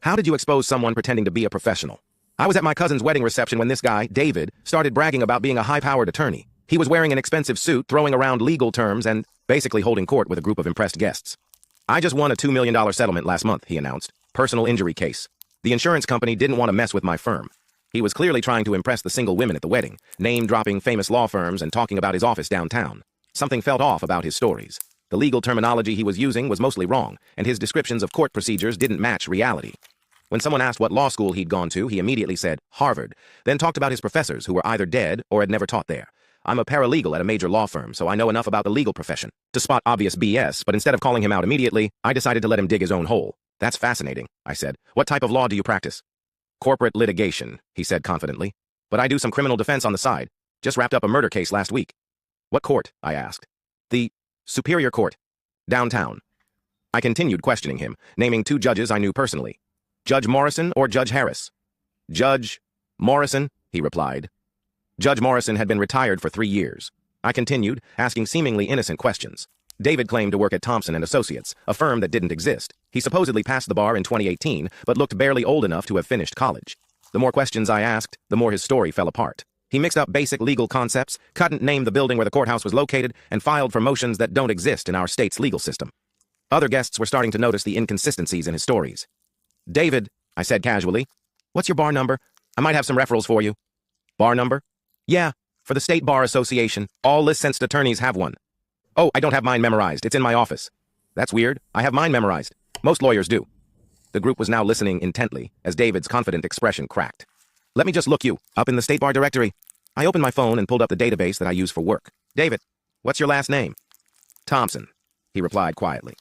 How did you expose someone pretending to be a professional? I was at my cousin's wedding reception when this guy, David, started bragging about being a high-powered attorney. He was wearing an expensive suit, throwing around legal terms, and basically holding court with a group of impressed guests. I just won a $2 million settlement last month, he announced. Personal injury case. The insurance company didn't want to mess with my firm. He was clearly trying to impress the single women at the wedding, name-dropping famous law firms and talking about his office downtown. Something felt off about his stories. The legal terminology he was using was mostly wrong, and his descriptions of court procedures didn't match reality. When someone asked what law school he'd gone to, he immediately said, Harvard, then talked about his professors who were either dead or had never taught there. I'm a paralegal at a major law firm, so I know enough about the legal profession to spot obvious BS, but instead of calling him out immediately, I decided to let him dig his own hole. That's fascinating, I said. What type of law do you practice? Corporate litigation, he said confidently. But I do some criminal defense on the side. Just wrapped up a murder case last week. What court? I asked. The Superior Court. Downtown. I continued questioning him, naming two judges I knew personally. Judge Morrison or Judge Harris? Judge Morrison, he replied. Judge Morrison had been retired for 3 years. I continued, asking seemingly innocent questions. David claimed to work at Thompson & Associates, a firm that didn't exist. He supposedly passed the bar in 2018, but looked barely old enough to have finished college. The more questions I asked, the more his story fell apart. He mixed up basic legal concepts, couldn't name the building where the courthouse was located, and filed for motions that don't exist in our state's legal system. Other guests were starting to notice the inconsistencies in his stories. David, I said casually, what's your bar number? I might have some referrals for you. Bar number? Yeah, for the State Bar Association. All licensed attorneys have one. Oh, I don't have mine memorized. It's in my office. That's weird. I have mine memorized. Most lawyers do. The group was now listening intently as David's confident expression cracked. Let me just look you up in the State Bar directory. I opened my phone and pulled up the database that I use for work. David, what's your last name? Thompson, he replied quietly.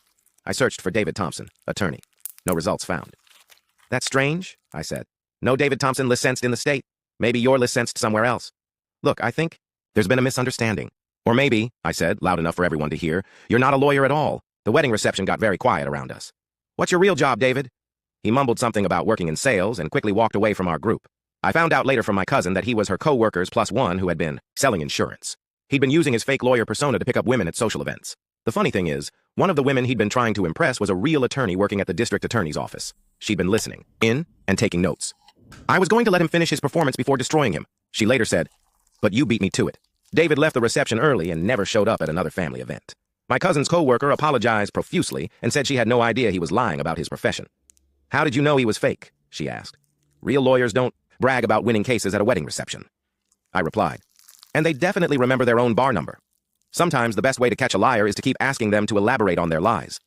I searched for David Thompson, attorney. No results found. That's strange, I said. No David Thompson licensed in the state. Maybe you're licensed somewhere else. Look, I think there's been a misunderstanding. Or maybe, I said, loud enough for everyone to hear, you're not a lawyer at all. The wedding reception got very quiet around us. What's your real job, David? He mumbled something about working in sales and quickly walked away from our group. I found out later from my cousin that he was her co-worker's plus one who had been selling insurance. He'd been using his fake lawyer persona to pick up women at social events. The funny thing is, one of the women he'd been trying to impress was a real attorney working at the district attorney's office. She'd been listening, in, and taking notes. I was going to let him finish his performance before destroying him, she later said. But you beat me to it. David left the reception early and never showed up at another family event. My cousin's co-worker apologized profusely and said she had no idea he was lying about his profession. How did you know he was fake? She asked. Real lawyers don't brag about winning cases at a wedding reception. I replied. And they definitely remember their own bar number. Sometimes the best way to catch a liar is to keep asking them to elaborate on their lies.